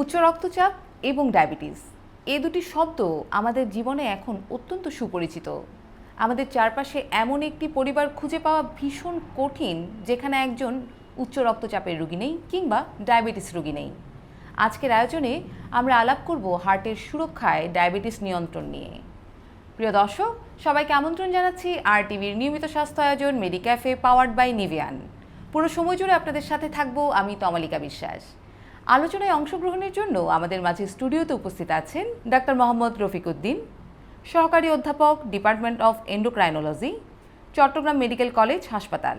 উচ্চ রক্তচাপ এবং ডায়াবেটিস এই দুটি শব্দ আমাদের জীবনে এখন অত্যন্ত সুপরিচিত। আমাদের চারপাশে এমন একটি পরিবার খুঁজে পাওয়া ভীষণ কঠিন যেখানে একজন উচ্চ রক্তচাপের রোগী নেই কিংবা ডায়াবেটিস রোগী নেই। আজকের আয়োজনে আমরা আলাপ করব হার্টের সুরক্ষায় ডায়াবেটিস নিয়ন্ত্রণ নিয়ে। প্রিয় দর্শক, সবাইকে আমন্ত্রণ জানাচ্ছি RTVর নিয়মিত স্বাস্থ্য আয়োজন মেডিক্যাফে পাওয়ার্ড বাই নিভিয়ান। পুরো সময় জুড়ে আপনাদের সাথে থাকবো আমি তমালিকা বিশ্বাস। আলোচনায় অংশগ্রহণের জন্য আমাদের মাঝে স্টুডিওতে উপস্থিত আছেন ডাক্তার মোহাম্মদ রফিক উদ্দিন, সহকারী অধ্যাপক, department of endocrinology, Chattogram medical college হাসপাতাল।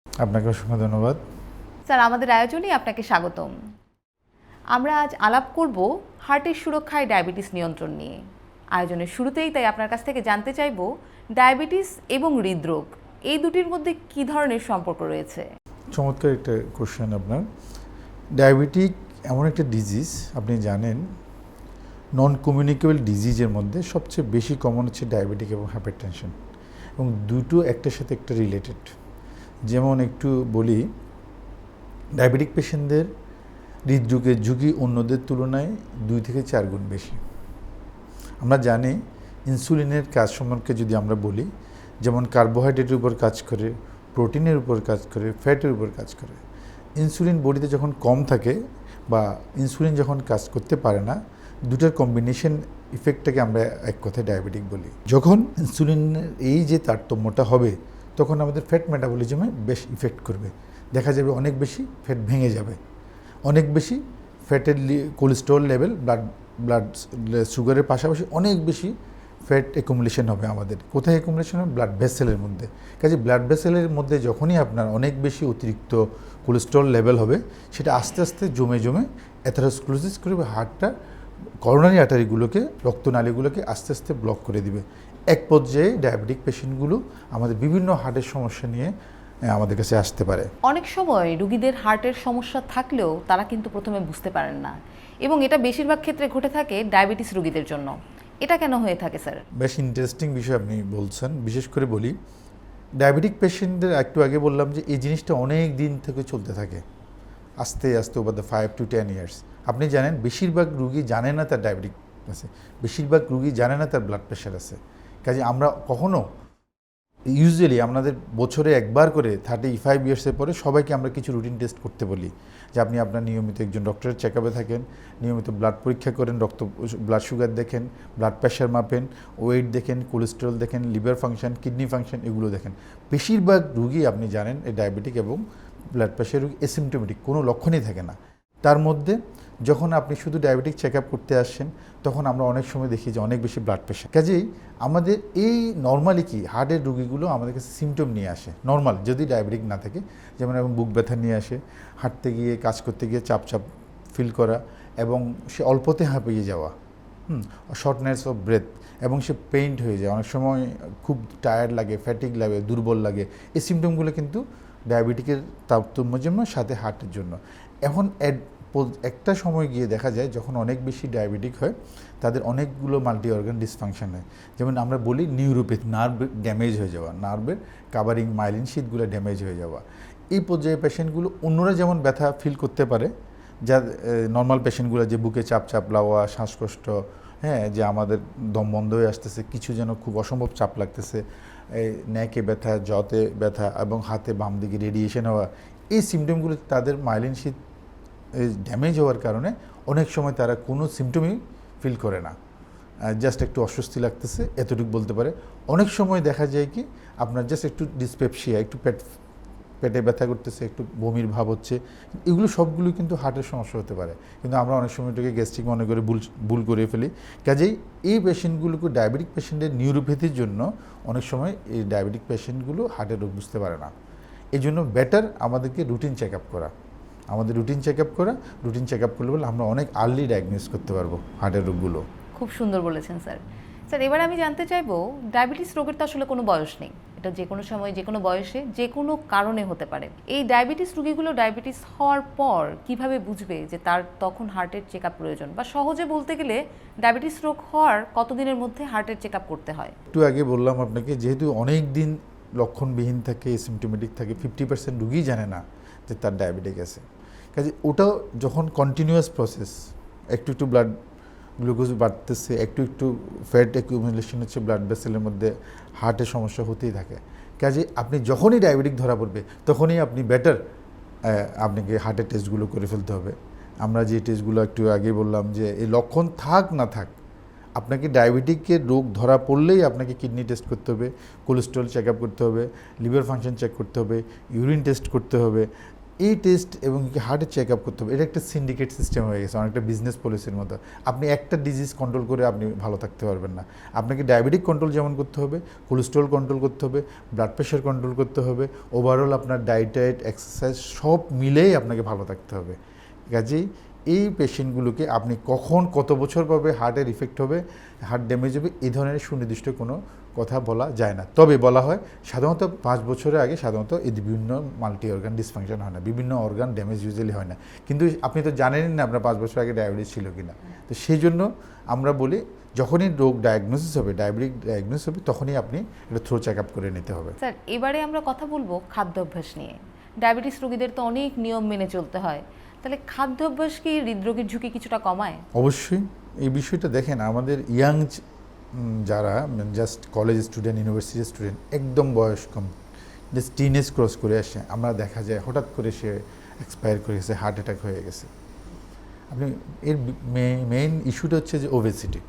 আপনাকে অসংখ্য ধন্যবাদ। স্যার, আমাদের আয়োজনে আপনাকে স্বাগতম। আমরা আজ আলাপ করব হার্টের সুরক্ষায় ডায়াবেটিস নিয়ন্ত্রণ নিয়ে। আয়োজনের শুরুতেই তাই আপনার কাছ থেকে জানতে চাইব, ডায়াবেটিস এবং হৃদরোগ এই দুটির মধ্যে কী ধরনের সম্পর্ক রয়েছে? চমৎকার একটা কোশ্চেন আপনার। ডায়াবেটিক এমন একটা ডিজিজ, আপনি জানেন নন কমিউনিকেবল ডিজিজের মধ্যে সবচেয়ে বেশি কমন হচ্ছে ডায়াবেটিক এবং হাইপারটেনশন, এবং দুটো একটার সাথে একটা রিলেটেড। যেমন একটু বলি, ডায়াবেটিক পেশেন্টদের হৃদরোগের ঝুঁকি অন্যদের তুলনায় 2 থেকে 4 গুণ বেশি। আমরা জানি ইনসুলিনের কাজ সম্পর্কে যদি আমরা বলি, যেমন কার্বোহাইড্রেটের উপর কাজ করে, প্রোটিনের উপর কাজ করে, ফ্যাটের উপর কাজ করে। ইনসুলিন বডিতে যখন কম থাকে বা ইনসুলিন যখন কাজ করতে পারে না, দুটার কম্বিনেশন ইফেক্টটাকে আমরা এক কথায় ডায়াবেটিক বলি। যখন ইনসুলিনের এই যে তারতম্যটা হবে, তখন আমাদের ফ্যাট মেটাবলিজমে বেশ ইফেক্ট করবে। দেখা যাবে অনেক বেশি ফ্যাট ভেঙে যাবে, অনেক বেশি ফ্যাটের কোলেস্টেরল লেভেল, ব্লাড সুগারের পাশাপাশি অনেক বেশি ফ্যাট অ্যাকুমুলেশন হবে আমাদের। কোথায় অ্যাকুমুলেশন হবে? ব্লাড ভেসেলের মধ্যে। কাজে ব্লাড ভেসেলের মধ্যে যখনই আপনার অনেক বেশি অতিরিক্ত কোলেস্টেরল লেভেল হবে, সেটা আস্তে আস্তে জমে জমে অ্যাথেরোস্ক্লেরোসিস করবে, হার্টটা করোনারি আর্টারিগুলোকে, রক্তনালীগুলোকে আস্তে আস্তে ব্লক করে দিবে। এক পর্যায়ে ডায়াবেটিক পেশেন্টগুলো আমাদের বিভিন্ন হার্টের সমস্যা নিয়ে আমাদের কাছে আসতে পারে। অনেক সময় রোগীদের হার্টের সমস্যা থাকলেও তারা কিন্তু প্রথমে বুঝতে পারেন না, এবং এটা বেশিরভাগ ক্ষেত্রে ঘটে থাকে ডায়াবেটিস রোগীদের জন্য। এটা কেন হয়ে থাকে স্যার? বেশ ইন্টারেস্টিং বিষয় আপনি বলছেন। বিশেষ করে বলি, ডায়াবেটিক পেশেন্টদের একটু আগে বললাম যে এই জিনিসটা অনেক দিন থেকে চলতে থাকে, আস্তে আস্তে ওভার দ্য 5 to 10 ইয়ার্স। আপনি জানেন বেশিরভাগ রুগী জানে না তার ডায়াবেটিক আছে, বেশিরভাগ রুগী জানে না তার ব্লাড প্রেশার আছে। কাজে আমরা কখনো ইউজুয়ালি আমাদের বছরে একবার করে 35 ইয়ার্সের পরে সবাইকে আমরা কিছু রুটিন টেস্ট করতে বলি, যে আপনি আপনার নিয়মিত একজন ডক্টরের চেক আপে থাকেন, নিয়মিত ব্লাড পরীক্ষা করেন, ব্লাড সুগার দেখেন, ব্লাড প্রেশার মাপেন, ওয়েট দেখেন, কোলেস্টেরল দেখেন, লিভার ফাংশন, কিডনি ফাংশন, এগুলো দেখেন। বেশিরভাগ রুগী আপনি জানেন এই ডায়াবেটিক এবং ব্লাড প্রেশার রুগী অ্যাসিমটোমেটিক, কোনো লক্ষণই থাকে না। তার মধ্যে যখন আপনি শুধু ডায়াবেটিক চেক আপ করতে আসছেন, তখন আমরা অনেক সময় দেখি যে অনেক বেশি ব্লাড প্রেশার। কাজেই আমাদের এই নর্মালি কি হার্টের রুগীগুলো আমাদের কাছে সিমটম নিয়ে আসে নর্মাল, যদি ডায়াবেটিক না থাকে। যেমন এবং বুক ব্যথা নিয়ে আসে, হাঁটতে গিয়ে কাজ করতে গিয়ে চাপ চাপ ফিল করা, এবং সে অল্পতে হাঁপিয়ে যাওয়া, শর্টনেস অফ ব্রেথ, এবং সে পেইন্ট হয়ে যায়, অনেক সময় খুব টায়ার্ড লাগে, ফ্যাটিক লাগে, দুর্বল লাগে। এই সিমটমগুলো কিন্তু ডায়াবেটিকের তারতম্যের সাথে হার্টের জন্য। এখন একটা সময় গিয়ে দেখা যায় যখন অনেক বেশি ডায়াবেটিক হয়, তাদের অনেকগুলো মাল্টি অর্গান ডিসফাংশন হয়। যেমন আমরা বলি নিউরোপ্যাথি, নার্ভ ড্যামেজ হয়ে যাওয়া, নার্ভের কাভারিং মাইলিন শিটগুলো ড্যামেজ হয়ে যাওয়া। এই পর্যায়ে পেশেন্টগুলো অন্যরা যেমন ব্যথা ফিল করতে পারে, যা নর্মাল পেশেন্টগুলো যে বুকে চাপ চাপ লাগা, শ্বাসকষ্ট, যে আমাদের দম বন্ধ হয়ে আসতেছে, কিছু যেন খুব অসম্ভব চাপ লাগতেছে, নেকে ব্যথা, জতে ব্যথা, এবং হাতে বাম দিকে রেডিয়েশন হওয়া, এই সিমটমগুলো তাদের মাইলিন শিট ড্যামেজ হওয়ার কারণে অনেক সময় তারা কোনো সিমটমই ফিল করে না, জাস্ট একটু অস্বস্তি লাগতেছে, এতটুকু বলতে পারে। অনেক সময় দেখা যায় কি আপনার জাস্ট একটু ডিসপেপসিয়া, একটু পেটে ব্যথা করতেছে, একটু বমির ভাব হচ্ছে, এগুলো সবগুলো কিন্তু হার্টের সমস্যা হতে পারে। কিন্তু আমরা অনেক সময় এটাকে গ্যাস্ট্রিক মনে করে ভুল করে ফেলি। কাজেই এই পেশেন্টগুলোকে, ডায়াবেটিক পেশেন্টের নিউরোপ্যাথির জন্য অনেক সময় এই ডায়াবেটিক পেশেন্টগুলো হার্টের রোগ বুঝতে পারে না। এই জন্য বেটার আমাদেরকে রুটিন চেক আপ করা। রুটিন চেক আপ করলে বলে আমরা অনেক আর্লি ডায়াগনোস করতে পারবো হার্টের রোগগুলো। খুব সুন্দর বলেছেন স্যার। স্যার, এবার আমি জানতে চাইবো, ডায়াবেটিস রোগের তো আসলে কোনো বয়স নেই, এটা যে কোনো সময়, যে কোনো বয়সে, যে কোনো কারণে হতে পারে। এই ডায়াবেটিস রোগীগুলো ডায়াবেটিস হওয়ার পর কিভাবে বুঝবে যে তার তখন হার্টের চেক আপ প্রয়োজন? বা সহজে বলতে গেলে ডায়াবেটিস রোগ হওয়ার কতদিনের মধ্যে হার্টের চেক আপ করতে হয়? একটু আগে বললাম আপনাকে, যেহেতু অনেক দিন লক্ষণবিহীন থাকে, সিমটোমেটিক থাকে, 50% রোগী জানে না যে তার ডায়াবেটিক আছে। কাজে ওটাও যখন কন্টিনিউয়াস প্রসেস, একটু একটু ব্লাড গ্লুকোজ বাড়তেছে, একটু একটু ফ্যাট অ্যাকুমুলেশন হচ্ছে ব্লাড ভেসেলের মধ্যে, হার্টের সমস্যা হতেই থাকে। কাজে আপনি যখনই ডায়াবেটিক ধরা পড়বে তখনই আপনি বেটার আপনাকে হার্টের টেস্টগুলো করে ফেলতে হবে। আমরা যে টেস্টগুলো একটু আগে বললাম যে এই লক্ষণ থাক না থাক, আপনাকে ডায়াবেটিকের রোগ ধরা পড়লেই আপনাকে কিডনি টেস্ট করতে হবে, কোলেস্ট্রল চেক আপ করতে হবে, লিভার ফাংশন চেক করতে হবে, ইউরিন টেস্ট করতে হবে, এই টেস্ট এবং হার্টের চেক আপ করতে হবে। এটা একটা সিন্ডিকেট সিস্টেম হয়ে গেছে, অনেকটা বিজনেস পলিসির মতো। আপনি একটা ডিজিজ কন্ট্রোল করে আপনি ভালো থাকতে পারবেন না। আপনাকে ডায়াবেটিক কন্ট্রোল যেমন করতে হবে, কোলেস্ট্রল কন্ট্রোল করতে হবে, ব্লাড প্রেশার কন্ট্রোল করতে হবে, ওভারঅল আপনার ডায়েট এক্সারসাইজ সব মিলেই আপনাকে ভালো থাকতে হবে। কাজেই এই পেশেন্টগুলোকে আপনি কখন কত বছর পাবে হার্টের ইফেক্ট হবে, হার্ট ড্যামেজ হবে, এই ধরনের সুনির্দিষ্ট কোনো কথা বলা যায় না। তবে বলা হয় সাধারণত 5 বছরের আগে সাধারণত এই বিভিন্ন মাল্টি অর্গান ডিসফাংশন হয় না, বিভিন্ন অর্গান ড্যামেজ ইউজুয়ালি হয় না। কিন্তু আপনি তো জানেনই না আপনার 5 বছর আগে ডায়াবেটিস ছিল কিনা। তো সেই জন্য আমরা বলি যখনই রোগ ডায়াগনোসিস হবে, ডায়াবেটিক ডায়াগনোসিস হবে, তখনই আপনি এটা থ্রো চেক আপ করে নিতে হবে। স্যার, এবারে আমরা কথা বলবো খাদ্যাভ্যাস নিয়ে। ডায়াবেটিস রোগীদের তো অনেক নিয়ম মেনে চলতে হয়, তাহলে খাদ্যাভ্যাস কি হৃদরোগের ঝুঁকি কিছুটা কমায়? অবশ্যই। এই বিষয়টা দেখেন, আমাদের ইয়াং যারা just college student, university student, একদম বয়স কম, জাস্ট টিনেজ ক্রস করে আসে, আমরা দেখা যায় হঠাৎ করে সে এক্সপায়ার করে গেছে, হার্ট অ্যাটাক হয়ে গেছে। আপনি এর মেইন ইস্যুটা হচ্ছে যে ওবেসিটি।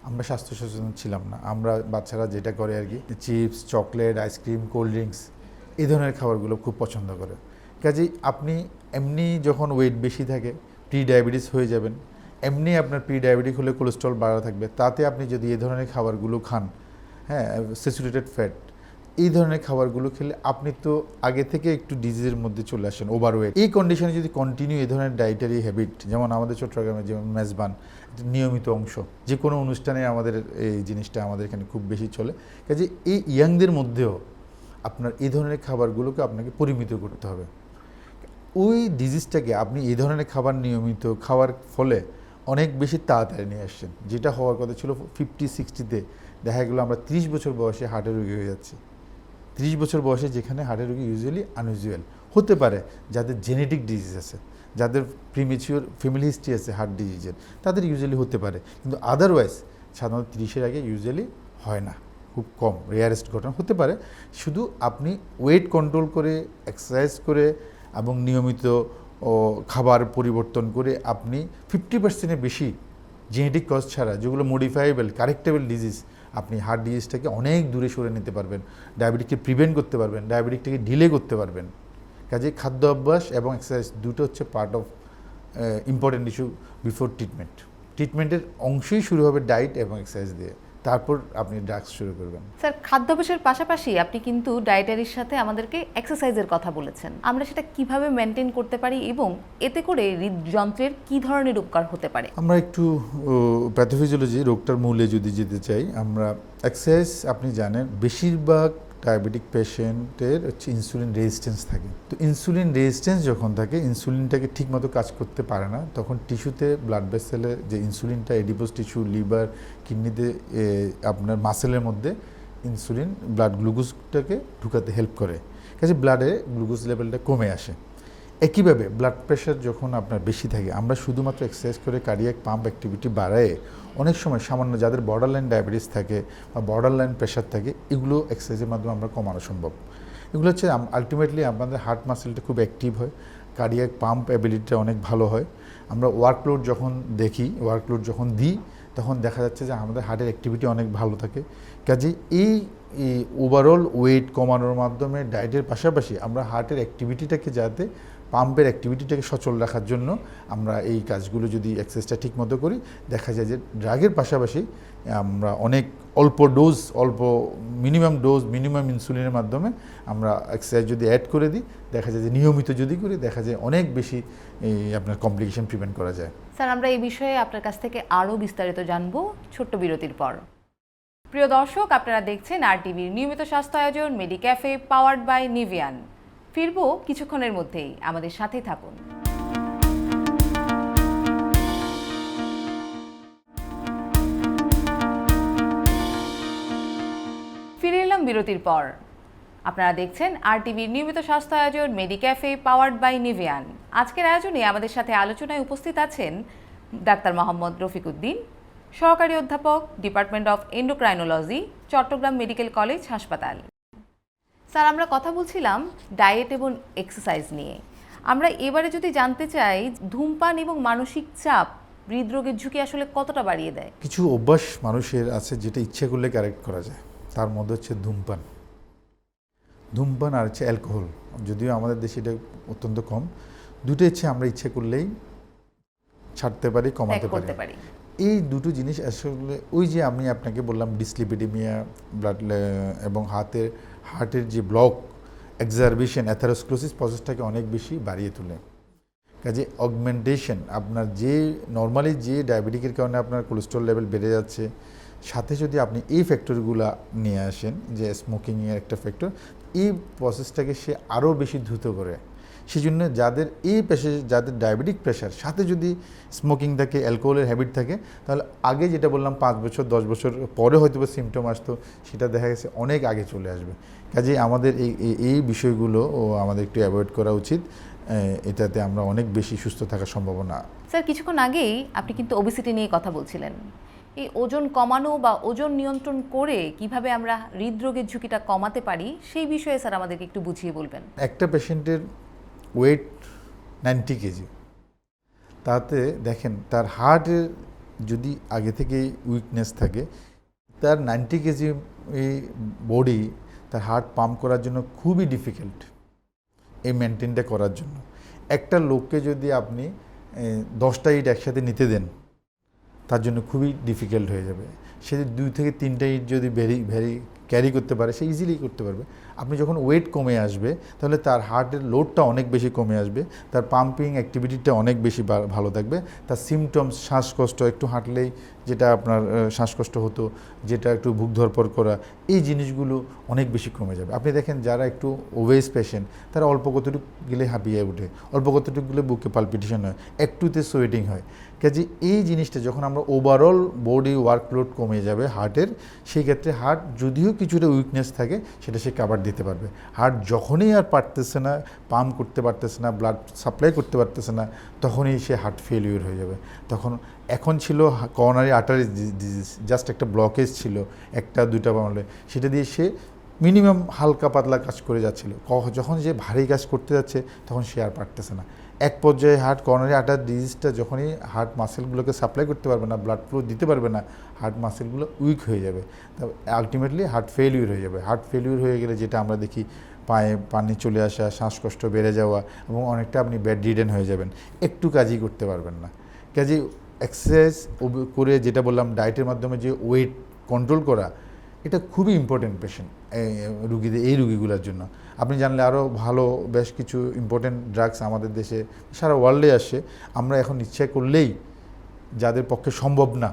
আমরা স্বাস্থ্য সচেতন ছিলাম না। আমরা বাচ্চারা যেটা করে আর কি, chips, chocolate, ice cream, cold drinks এই ধরনের খাবারগুলো খুব পছন্দ করে। কাজেই আপনি এমনি যখন ওয়েট বেশি থাকে প্রি ডায়াবেটিস হয়ে যাবেন, এমনি আপনার প্রি ডায়াবেটিক হলে কোলেস্ট্রল বাড়া থাকবে। তাতে আপনি যদি এই ধরনের খাবারগুলো খান, হ্যাঁ, স্যাচুরেটেড ফ্যাট, এই ধরনের খাবারগুলো খেলে আপনি তো আগে থেকে একটু ডিজিজের মধ্যে চলে আসেন, ওভারওয়েট। এই কন্ডিশনে যদি কন্টিনিউ এই ধরনের ডায়েটারি হ্যাবিট, যেমন আমাদের চট্টগ্রামে যেমন মেজবান নিয়মিত অংশ, যে কোনো অনুষ্ঠানে আমাদের এই জিনিসটা আমাদের এখানে খুব বেশি চলে। কাজে এই ইয়াংদের মধ্যেও আপনার এই ধরনের খাবারগুলোকে আপনাকে পরিমিত করতে হবে। ওই ডিজিজটাকে আপনি এই ধরনের খাবার নিয়মিত খাওয়ার ফলে অনেক বেশি তাড়াতাড়ি নিয়ে আসছেন। যেটা হওয়ার কথা ছিল 50-60-তে, দেখা গেলো আমরা 30 বছর বয়সে হার্টের রোগী হয়ে যাচ্ছি। 30 বছর বয়সে যেখানে হার্টের রোগী ইউজুয়ালি আনইউজুয়াল হতে পারে, যাদের জেনেটিক ডিজিজ আছে, যাদের প্রিমেচিওর ফ্যামিলি হিস্ট্রি আছে হার্ট ডিজিজের, তাদের ইউজুয়ালি হতে পারে। কিন্তু আদারওয়াইজ সাধারণত 30-এর আগে ইউজুয়ালি হয় না, খুব কম, রেয়ারেস্ট ঘটনা হতে পারে। শুধু আপনি ওয়েট কন্ট্রোল করে, এক্সারসাইজ করে এবং নিয়মিত খাবার পরিবর্তন করে আপনি 50%-এর বেশি জেনেটিক কজ ছাড়া, যেগুলো মডিফাইবেল কারেক্টেবল ডিজিজ, আপনি হার্ট ডিজিজটাকে অনেক দূরে সরে নিতে পারবেন, ডায়াবেটিককে প্রিভেন্ট করতে পারবেন, ডায়াবেটিকটাকে ডিলে করতে পারবেন। কাজে খাদ্য অভ্যাস এবং এক্সারসাইজ দুটো হচ্ছে part of important issue before treatment. ট্রিটমেন্টের অংশই শুরু হবে ডায়েট এবং এক্সারসাইজ দিয়ে, তারপর আপনি ড্রাগস শুরু করবেন। স্যার, খাদ্যাভ্যাসের পাশাপাশি আপনি কিন্তু ডায়েটারির সাথে আমাদেরকে এক্সারসাইজের কথা বলেছেন। আমরা সেটা কিভাবে মেনটেন করতে পারি এবং এতে করে হৃদযন্ত্রের কি ধরনের উপকার হতে পারে? আমরা একটু প্যাথোফিজিওলজি, রোগটার মূলে যদি যেতে চাই, আমরা এক্সারসাইজ, আপনি জানেন বেশিরভাগ ডায়াবেটিক পেশেন্টের হচ্ছে ইনসুলিন রেজিস্ট্যান্স থাকে। তো ইনসুলিন রেজিস্ট্যান্স যখন থাকে, ইনসুলিনটাকে ঠিকমতো কাজ করতে পারে না, তখন টিস্যুতে ব্লাড ভেসেলে যে ইনসুলিনটা এডিপোজ টিস্যু, লিভার, কিডনিতে, আপনার মাসেলের মধ্যে ইনসুলিন ব্লাড গ্লুকোজটাকে ঢুকাতে হেল্প করে। কাজে ব্লাডে গ্লুকোজ লেভেলটা কমে আসে। একইভাবে ব্লাড প্রেশার যখন আপনার বেশি থাকে, আমরা শুধুমাত্র এক্সারসাইজ করে কার্ডিয়াক পাম্প অ্যাক্টিভিটি বাড়ায় অনেক সময় সামান্য যাদের বর্ডার লাইন ডায়াবেটিস থাকে বা বর্ডার লাইন প্রেশার থাকে, এগুলো এক্সারসাইজের মাধ্যমে আমরা কমানো সম্ভব। এগুলো হচ্ছে আলটিমেটলি আমাদের হার্ট মাসেলটা খুব অ্যাক্টিভ হয়, কার্ডিয়াক পাম্প অ্যাবিলিটিটা অনেক ভালো হয়। আমরা ওয়ার্কলোড যখন দেখি, ওয়ার্কলোড যখন দিই, তখন দেখা যাচ্ছে যে আমাদের হার্টের অ্যাক্টিভিটি অনেক ভালো থাকে। কাজে এই ওভারঅল ওয়েট কমানোর মাধ্যমে ডায়েটের পাশাপাশি আমরা হার্টের অ্যাক্টিভিটিটাকে, যাতে পাম্পের অ্যাক্টিভিটিটাকে সচল রাখার জন্য আমরা এই কাজগুলো যদি এক্সারসাইজটা ঠিকমতো করি, দেখা যায় যে ড্রাগের পাশাপাশি আমরা অনেক অল্প ডোজ, মিনিমাম ইনসুলিনের মাধ্যমে আমরা এক্সারসাইজ যদি অ্যাড করে দিই, দেখা যায় যে নিয়মিত যদি করি, দেখা যায় অনেক বেশি আপনার কমপ্লিকেশন প্রিভেন্ট করা যায়। স্যার, আমরা এই বিষয়ে আপনার কাছ থেকে আরও বিস্তারিত জানবো ছোট্ট বিরতির পর। প্রিয় দর্শক, আপনারা দেখছেন RTVর নিয়মিত স্বাস্থ্য আয়োজন মেডিক্যাফে, পাওয়ার্ড বাই নিভিয়ান। ফিরবো কিছুক্ষণের মধ্যেই, আমাদের সাথেই থাকুন। ফিরে এলাম বিরতির পর। আপনারা দেখছেন RTVর নিয়মিত স্বাস্থ্য আয়োজন মেডিক্যাফে পাওয়ার্ড বাই নিভিয়ান। আজকের আয়োজনে আমাদের সাথে আলোচনায় উপস্থিত আছেন ডাক্তার মোহাম্মদ রফিকুদ্দিন, সহকারী অধ্যাপক, department of endocrinology, Chattogram medical college হাসপাতাল। স্যার, আমরা কথা বলছিলাম ডায়েট এবং এক্সারসাইজ নিয়ে। আমরা এবারে যদি জানতে চাই, ধূমপান এবং মানসিক চাপ হৃদরোগের ঝুঁকি আসলে কতটা বাড়িয়ে দেয়? কিছু অভ্যাস মানুষের আছে যেটা ইচ্ছে করলে কারেক্ট করা যায়। তার মধ্যে হচ্ছে ধূমপান আর হচ্ছে অ্যালকোহল। যদিও আমাদের দেশে এটা অত্যন্ত কম। দুটো ইচ্ছে আমরা ইচ্ছে করলেই ছাড়তে পারি, কমাতে পারি। এই দুটো জিনিস আসলে ওই যে আমি আপনাকে বললাম ডিসলিপিডিমিয়া, ব্লাড এবং হার্টের যে ব্লক, এক্সারবেশন, অ্যাথারোস্ক্লোসিস প্রসেসটাকে অনেক বেশি বাড়িয়ে তোলে। কাজে অগমেন্টেশন, আপনার যে নর্মালি যে ডায়াবেটিকের কারণে আপনার কোলেস্ট্রল লেভেল বেড়ে যাচ্ছে, সাথে যদি আপনি এই ফ্যাক্টরগুলো নিয়ে আসেন, যে স্মোকিংয়ের একটা ফ্যাক্টর, এই প্রসেসটাকে সে আরও বেশি দ্রুত করে। সেই জন্য যাদের যাদের ডায়াবেটিক প্রেশার, সাথে যদি স্মোকিং থাকে, অ্যালকোহলের হ্যাবিট থাকে, তাহলে আগে যেটা বললাম 5 বছর 10 বছর পরে হয়তো বা সিমটম আসতো, সেটা দেখা গেছে অনেক আগে চলে আসবে। কাজেই আমাদের এই বিষয়গুলো আমাদের একটু অ্যাভয়েড করা উচিত। এটাতে আমরা অনেক বেশি সুস্থ থাকার সম্ভাবনা। স্যার, কিছুক্ষণ আগেই আপনি কিন্তু ওবেসিটি নিয়ে কথা বলছিলেন। এই ওজন কমানো বা ওজন নিয়ন্ত্রণ করে কিভাবে আমরা হৃদরোগের ঝুঁকিটা কমাতে পারি, সেই বিষয়ে স্যার আমাদেরকে একটু বুঝিয়ে বলবেন। একটা পেশেন্টের ওয়েট 90 কেজি, তাতে দেখেন তার হার্টের যদি আগে থেকে উইকনেস থাকে, তার 90 কেজি বডি, তার হার্ট পাম্প করার জন্য খুবই ডিফিকাল্ট, এই মেনটেনটা করার জন্য। একটা লোককে যদি আপনি 10টা ইট একসাথে নিতে দেন, তার জন্য খুবই ডিফিকাল্ট হয়ে যাবে। সে 2 থেকে 3টা ইট যদি ভেরি ক্যারি করতে পারে, সে ইজিলি করতে পারবে। আপনি যখন ওয়েট কমে আসবে, তাহলে তার হার্টের লোডটা অনেক বেশি কমে আসবে, তার পাম্পিং অ্যাক্টিভিটিটা অনেক বেশি ভালো থাকবে। তার সিমটমস, শ্বাসকষ্ট, একটু হাঁটলেই যেটা আপনার শ্বাসকষ্ট হতো, যেটা একটু বুক ধরপড় করা, এই জিনিসগুলো অনেক বেশি কমে যাবে। আপনি দেখেন যারা একটু ওবেস পেশেন্ট, তারা অল্প কতটুকু গেলে হাঁপিয়ে ওঠে, অল্প কতটুকু গেলে বুকে পালপিটেশন হয়, একটুতে সোয়েটিং হয়। কাজে এই জিনিসটা যখন আমরা ওভারঅল বডি ওয়ার্কলোড কমে যাবে হার্টের, সেই ক্ষেত্রে হার্ট যদিও কিছুটা উইকনেস থাকে, সেটা সে কাভার দিতে পারবে। হার্ট যখনই আর পারতেছে না, পাম্প করতে পারতেছে না, ব্লাড সাপ্লাই করতে পারতেছে না, তখনই সে হার্ট ফেলিওর হয়ে যাবে। এখন ছিল করোনারি আর্টারি ডিজিজ, জাস্ট একটা ব্লকেজ ছিল, 1-2টা বানালে, সেটা দিয়ে সে মিনিমাম হালকা পাতলা কাজ করে যাচ্ছিল। যখন যে ভারী কাজ করতে যাচ্ছে, তখন সে আর পারতেছে না। এক পর্যায়ে করোনারি আর্টারি ডিজিজটা যখনই হার্ট মাসেলগুলোকে সাপ্লাই করতে পারবে না, ব্লাড ফ্লো দিতে পারবে না, হার্ট মাসেলগুলো উইক হয়ে যাবে, তবে আলটিমেটলি হার্ট ফেলিওর হয়ে যাবে। হার্ট ফেলিওর হয়ে গেলে যেটা আমরা দেখি, পায়ে পানি চলে আসা, শ্বাসকষ্ট বেড়ে যাওয়া, এবং অনেকটা আপনি বেড রিডেন হয়ে যাবেন, একটু কাজই করতে পারবেন না। কাজেই এক্সারসাইজ করে, যেটা বললাম ডায়েটের মাধ্যমে যে ওয়েট কন্ট্রোল করা, এটা খুবই ইম্পর্টেন্ট পেশেন্ট এই রুগীগুলোর জন্য। আপনি জানলে আরও ভালো বেশ কিছু ইম্পর্টেন্ট ড্রাগস আমাদের দেশে, সারা ওয়ার্ল্ডে আসে। আমরা এখন ইচ্ছা করলেই, যাদের পক্ষে সম্ভব না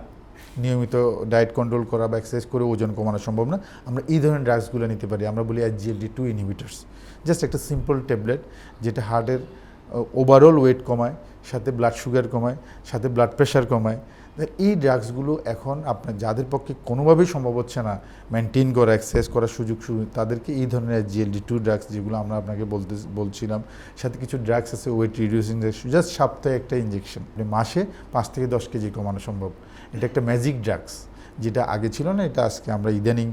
নিয়মিত ডায়েট কন্ট্রোল করা বা এক্সারসাইজ করে ওজন কমানো সম্ভব না, আমরা এই ধরনের ড্রাগসগুলো নিতে পারি। আমরা বলি SGLT2 ইনহিবিটার্স, জাস্ট একটা সিম্পল ট্যাবলেট, যেটা হার্টের ওভারঅল ওয়েট কমায়, সাথে ব্লাড সুগার কমায়, সাথে ব্লাড প্রেশার কমায়। এই ড্রাগসগুলো এখন আপনার যাদের পক্ষে কোনোভাবেই সম্ভব হচ্ছে না মেনটেন করা, এক্সারসাইজ করার সুযোগ, তাদেরকে এই ধরনের SGLT2 ড্রাগস, যেগুলো আমরা আপনাকে বলছিলাম, সাথে কিছু ড্রাগস আছে ওয়েট রিডিউসিং, জাস্ট সপ্তাহে একটা ইঞ্জেকশন, মাসে 5 থেকে 10 কেজি কমানো সম্ভব। এটা একটা ম্যাজিক ড্রাগস, যেটা আগে ছিল না, এটা আজকে আমরা ইদানিং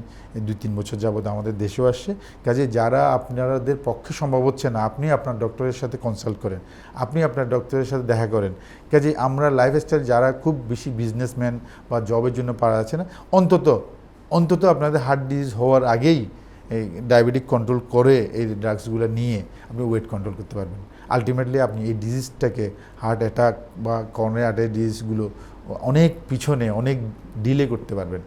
2-3 বছর যাবত আমাদের দেশেও আসছে। কাজে যারা আপনাদের পক্ষে সম্ভব হচ্ছে না, আপনি আপনার ডক্টরের সাথে কনসাল্ট করেন, আপনি আপনার ডক্টরের সাথে দেখা করেন। কাজে আমরা লাইফস্টাইল যারা খুব বেশি বিজনেসম্যান বা জবের জন্য পারা আছে না, অন্তত আপনাদের হার্ট ডিজিজ হওয়ার আগেই এই ডায়াবেটিক কন্ট্রোল করে এই ড্রাগসগুলো নিয়ে আপনি ওয়েট কন্ট্রোল করতে পারবেন। আলটিমেটলি আপনি এই ডিজিজটাকে, হার্ট অ্যাটাক বা করোনারি আর্টারি ডিজিজগুলো অনেক পিছনে, অনেক ডিলে করতে পারবেন,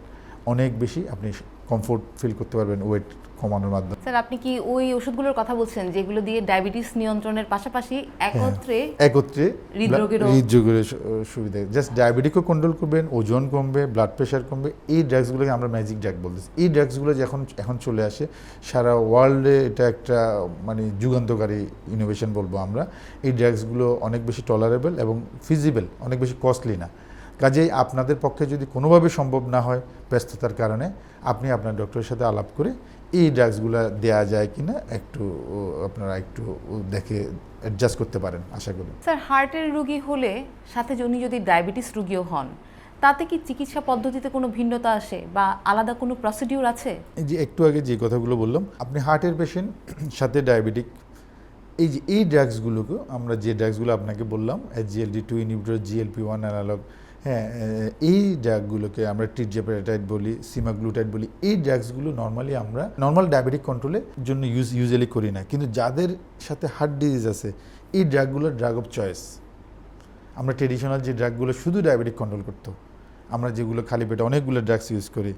অনেক বেশি আপনি কমফোর্ট ফিল করতে পারবেন ওয়েট কমানোর মাধ্যমে। স্যার, আপনি কি ওই ওষুধগুলোর কথা বলছেন যেগুলো দিয়ে ডায়াবেটিস নিয়ন্ত্রণের পাশাপাশি একত্রে হৃদরোগের সুবিধা, জাস্ট ডায়াবেটিকও কন্ট্রোল করবেন, ওজন কমবে, ব্লাড প্রেশার কমবে। এই ড্রাগসগুলোকে আমরা ম্যাজিক ড্রাগ বলতেছি। এই ড্রাগসগুলো এখন চলে আসে সারা ওয়ার্ল্ডে, এটা একটা মানে যুগান্তকারী ইনোভেশন বলবো আমরা। এই ড্রাগসগুলো অনেক বেশি টলারেবল এবং ফিজিবল, অনেক বেশি কস্টলি না। কাজেই আপনাদের পক্ষে যদি কোনোভাবে সম্ভব না হয় ব্যস্ততার কারণে, আপনি আপনার ডক্টরের সাথে আলাপ করে এই ড্রাগসগুলো দেওয়া যায় কি না একটু আপনারা একটু দেখে অ্যাডজাস্ট করতে পারেন আশা করি। স্যার, হার্টের রোগী হলে সাথে উনি যদি ডায়াবেটিস রোগীও হন, তাতে কি চিকিৎসা পদ্ধতিতে কোনো ভিন্নতা আসে বা আলাদা কোনো প্রসিডিউর আছে? এই যে একটু আগে যে কথাগুলো বললাম, আপনি হার্টের পেশেন্ট সাথে ডায়াবেটিক, এই ড্রাগসগুলোকে আমরা যে ড্রাগসগুলো আপনাকে বললাম, SGLT2 ইনহিবিটর, GLP-1 অ্যানালগ, হ্যাঁ, এই ড্রাগগুলোকে আমরা ট্রিটজেপারেটাইড বলি, সিমাগ্লুটাইড বলি। এই ড্রাগসগুলো নর্মালি আমরা নর্মাল ডায়াবেটিক কন্ট্রোলের জন্য ইউজুয়ালি করি না, কিন্তু যাদের সাথে হার্ট ডিজিজ আছে এই ড্রাগগুলো ড্রাগ অফ চয়েস। আমরা ট্রেডিশনাল যে ড্রাগগুলো শুধু ডায়াবেটিক কন্ট্রোল করতো, আমরা যেগুলো খালি পেটে অনেকগুলো ড্রাগস ইউজ করি,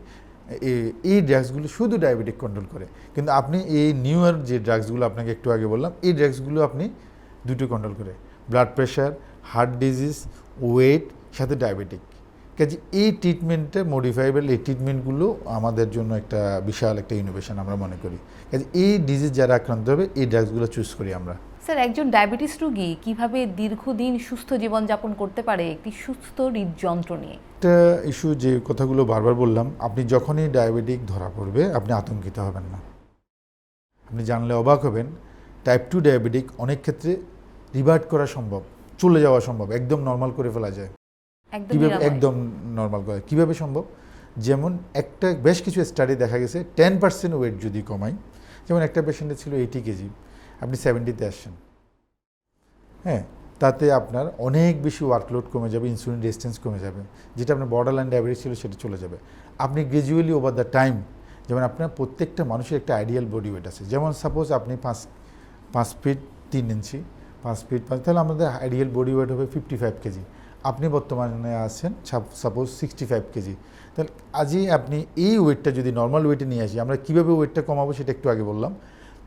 এই ড্রাগসগুলো শুধু ডায়াবেটিক কন্ট্রোল করে। কিন্তু আপনি এই নিউয়ার যে ড্রাগসগুলো আপনাকে একটু আগে বললাম, এই ড্রাগসগুলো আপনি দুটো কন্ট্রোল করে, blood pressure, heart disease, weight, সাথে ডায়াবেটিক। কাজে এই ট্রিটমেন্টে মডিফাইবেল এই ট্রিটমেন্টগুলো আমাদের জন্য একটা বিশাল একটা ইনোভেশন আমরা মনে করি। কাজে এই ডিজিজ যারা আক্রান্ত হবে এই ড্রাগসগুলো চুজ করি আমরা। স্যার, একজন ডায়াবেটিস রোগী কিভাবে দীর্ঘদিন সুস্থ জীবনযাপন করতে পারে একটি সুস্থ হৃদযন্ত্র নিয়ে? একটা ইস্যু যে কথাগুলো বারবার বললাম, আপনি যখনই ডায়াবেটিক ধরা পড়বে আপনি আতঙ্কিত হবেন না। আপনি জানলে অবাক হবেন, টাইপ 2 ডায়াবেটিক অনেক ক্ষেত্রে রিভার্ট করা সম্ভব, চলে যাওয়া সম্ভব, একদম নর্মাল করে ফেলা যায়। কীভাবে একদম নর্মাল করে কীভাবে সম্ভব? যেমন একটা বেশ কিছু স্টাডি দেখা গেছে 10% ওয়েট যদি কমাই, যেমন একটা পেশেন্টের ছিল 80 কেজি, আপনি 70-তে আসছেন, হ্যাঁ, তাতে আপনার অনেক বেশি ওয়ার্কলোড কমে যাবে, ইনসুলিন রেজিস্ট্যান্স কমে যাবে, যেটা আপনার বর্ডারলাইন ডায়াবেটিস ছিল সেটা চলে যাবে। আপনি গ্র্যাজুয়ালি ওভার দ্য টাইম, যেমন আপনার প্রত্যেকটা মানুষের একটা আইডিয়াল বডি ওয়েট আছে, যেমন সাপোজ আপনি 5 ফিট 3 ইঞ্চি, 5 ফিট 5, তাহলে আমাদের আইডিয়াল বডি ওয়েট হবে 55 কেজি। আপনি বর্তমানে আছেন সাপোজ 65 কেজি, তাহলে আজই আপনি এই ওয়েটটা যদি নর্মাল ওয়েটে নিয়ে আসি, আমরা কীভাবে ওয়েটটা কমাবো সেটা একটু আগে বললাম।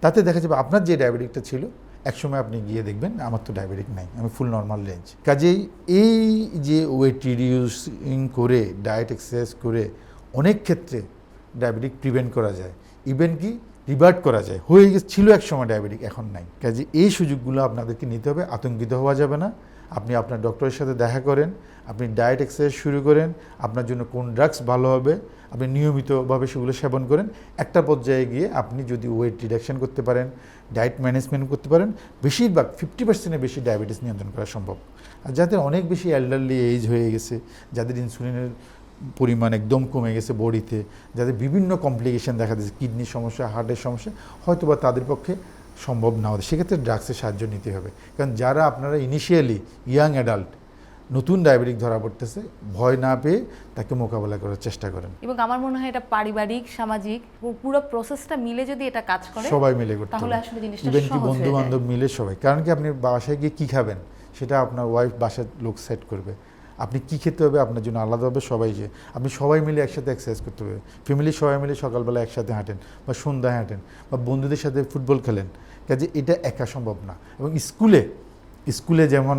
তাতে দেখা যাবে আপনার যে ডায়াবেটিকটা ছিল একসময় আপনি গিয়ে দেখবেন আমার তো ডায়াবেটিক নাই, আমি ফুল নর্মাল রেঞ্জ। কাজেই এই যে ওয়েট রিডিউসিং করে ডায়েট এক্সারসাইজ করে অনেক ক্ষেত্রে ডায়াবেটিক প্রিভেন্ট করা যায়, ইভেন কি রিভার্ট করা যায়। হয়ে গেছে ছিল এক সময় ডায়াবেটিক, এখন নাই। কাজে এই সুযোগগুলো আপনাদেরকে নিতে হবে, আতঙ্কিত হওয়া যাবে না। আপনি আপনার ডক্টরের সাথে দেখা করেন, আপনি ডায়েট এক্সারসাইজ শুরু করেন, আপনার জন্য কোন ড্রাগস ভালো হবে আপনি নিয়মিতভাবে সেগুলো সেবন করেন। একটা পর্যায়ে গিয়ে আপনি যদি ওয়েট রিডাকশন করতে পারেন, ডায়েট ম্যানেজমেন্ট করতে পারেন, বেশিরভাগ 50%-এর বেশি ডায়াবেটিস নিয়ন্ত্রণ করা সম্ভব। আর যাদের অনেক বেশি এল্ডারলি এজ হয়ে গেছে, যাদের ইনসুলিনের পরিমাণ একদম কমে গেছে বডিতে, যাদের বিভিন্ন কমপ্লিকেশন দেখা দিচ্ছে, কিডনির সমস্যা, হার্টের সমস্যা, হয়তো বা তাদের পক্ষে সম্ভব না হতে, সেক্ষেত্রে ড্রাগসের সাহায্য নিতে হবে। কারণ যারা আপনারা ইনিশিয়ালি ইয়াং অ্যাডাল্ট নতুন ডায়াবেটিক ধরা পড়তেছে, ভয় না পেয়ে তাকে মোকাবেলা করার চেষ্টা করেন। এবং আমার মনে হয় এটা পারিবারিক, সামাজিক পুরো প্রসেসটা মিলে যদি এটা কাজ করে, সবাই মিলে করতে তাহলে হবে, আসলে জিনিসটা ইভেন কি সহজ হয়ে যায়। বন্ধু বান্ধব মিলে সবাই। কারণ কি আপনি বাসায় গিয়ে কী খাবেন সেটা আপনার ওয়াইফ বাসার লোক সেট করবে, আপনি কী খেতে হবে আপনার জন্য আলাদাভাবে সবাই, যে আপনি সবাই মিলে একসাথে এক্সারসাইজ করতে হবে, ফ্যামিলি সবাই মিলে সকালবেলা একসাথে হাঁটেন বা সন্ধ্যায় হাঁটেন বা বন্ধুদের সাথে ফুটবল খেলেন। কাজে এটা একা সম্ভব না। এবং স্কুলে যেমন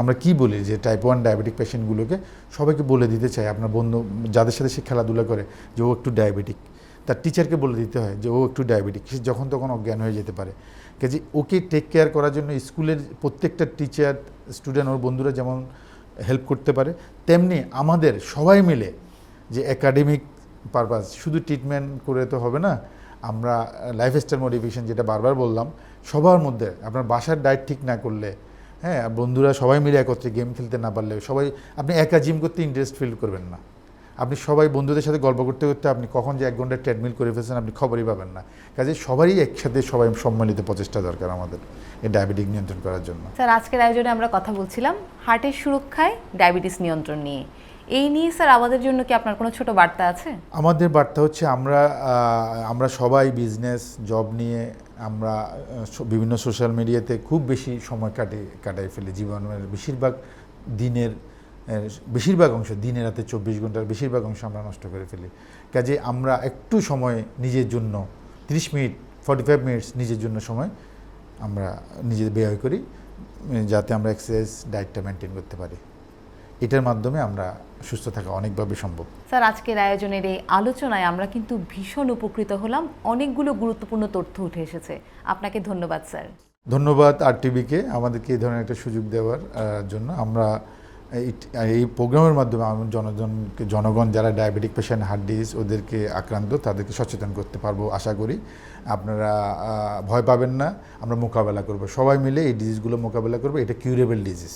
আমরা কি বলি যে টাইপ 1 ডায়াবেটিক পেশেন্টগুলোকে সবাইকে বলে দিতে চাই, আপনার বন্ধু যাদের সাথে সে খেলাধুলা করে যে ও একটু ডায়াবেটিক, তার টিচারকে বলে দিতে হয় যে ও একটু ডায়াবেটিক, সে যখন তখন অজ্ঞান হয়ে যেতে পারে। কাজে ওকে টেক কেয়ার করার জন্য স্কুলের প্রত্যেকটা টিচার, স্টুডেন্ট, ওর বন্ধুরা যেমন হেল্প করতে পারে, তেমনি আমাদের সবাই মিলে যে একাডেমিক পারপাস, শুধু ট্রিটমেন্ট করে তো হবে না, আমরা লাইফস্টাইল মডিফিকেশন যেটা বারবার বললাম, সবার মধ্যে আপনার বাসার ডায়েট ঠিক না করলে, হ্যাঁ, বন্ধুরা সবাই মিলে একত্রে গেম খেলতে না পারলে, সবাই আপনি একা জিম করতে ইন্টারেস্ট ফিল করবেন না। আপনি সবাই বন্ধুদের সাথে গল্প করতে করতে আপনি কখন যে 1 ঘন্টা ট্রেডমিল করে ফেলছেন আপনি খবরই পাবেন না। কাজে সবারই একসাথে সবাই সম্মিলিত প্রচেষ্টা দরকার আমাদের এই ডায়াবেটিক নিয়ন্ত্রণ করার জন্য। স্যার, আজকের আয়োজনে আমরা কথা বলছিলাম হার্টের সুরক্ষায় ডায়াবেটিস নিয়ন্ত্রণ নিয়ে। এই নিয়ে স্যার আমাদের জন্য কি আপনার কোনো ছোট বার্তা আছে? আমাদের বার্তা হচ্ছে আমরা সবাই বিজনেস, জব নিয়ে আমরা বিভিন্ন সোশ্যাল মিডিয়াতে খুব বেশি সময় কাটাই ফেলি। জীবনের বেশিরভাগ অংশ দিনে রাতে 24 ঘন্টার বেশিরভাগ অংশ আমরা নষ্ট করে ফেলি। কাজে আমরা একটু সময় নিজের জন্য 30 মিনিট 45 মিনিটস নিজের জন্য সময় আমরা নিজে ব্যয় করি, যাতে আমরা এক্সারসাইজ, ডায়েটটা মেনটেন করতে পারি। এটার মাধ্যমে আমরা সুস্থ থাকা অনেকভাবে সম্ভব। স্যার, আজকের আয়োজনের এই আলোচনায় আমরা কিন্তু ভীষণ উপকৃত হলাম, অনেকগুলো গুরুত্বপূর্ণ তথ্য উঠে এসেছে। আপনাকে ধন্যবাদ স্যার। ধন্যবাদ RTVকে আমাদেরকে এই ধরনের একটা সুযোগ দেওয়ার জন্য। আমরা এই প্রোগ্রামের মাধ্যমে আমি জনগণ যারা ডায়াবেটিক পেশেন্ট, হার্ট ডিজিজ ওদেরকে আক্রান্ত তাদেরকে সচেতন করতে পারবো আশা করি। আপনারা ভয় পাবেন না, আমরা মোকাবেলা করব, সবাই মিলে এই ডিজিজগুলো মোকাবেলা করবো। এটা কিউরেবল ডিজিজ।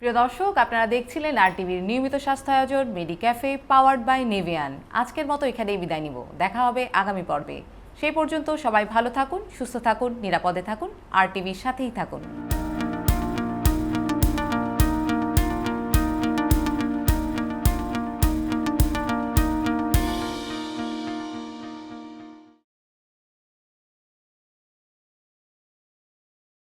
প্রিয় দর্শক, আপনারা দেখছিলেন RTVর নিয়মিত স্বাস্থ্য আয়োজন মেডিক্যাফে পাওয়ার্ড বাই নেভিয়ান। আজকের মতো এখানেই বিদায় নিব, দেখা হবে আগামী পর্বে। সেই পর্যন্ত সবাই ভালো থাকুন, সুস্থ থাকুন, নিরাপদে থাকুন, RTVর সাথেই থাকুন।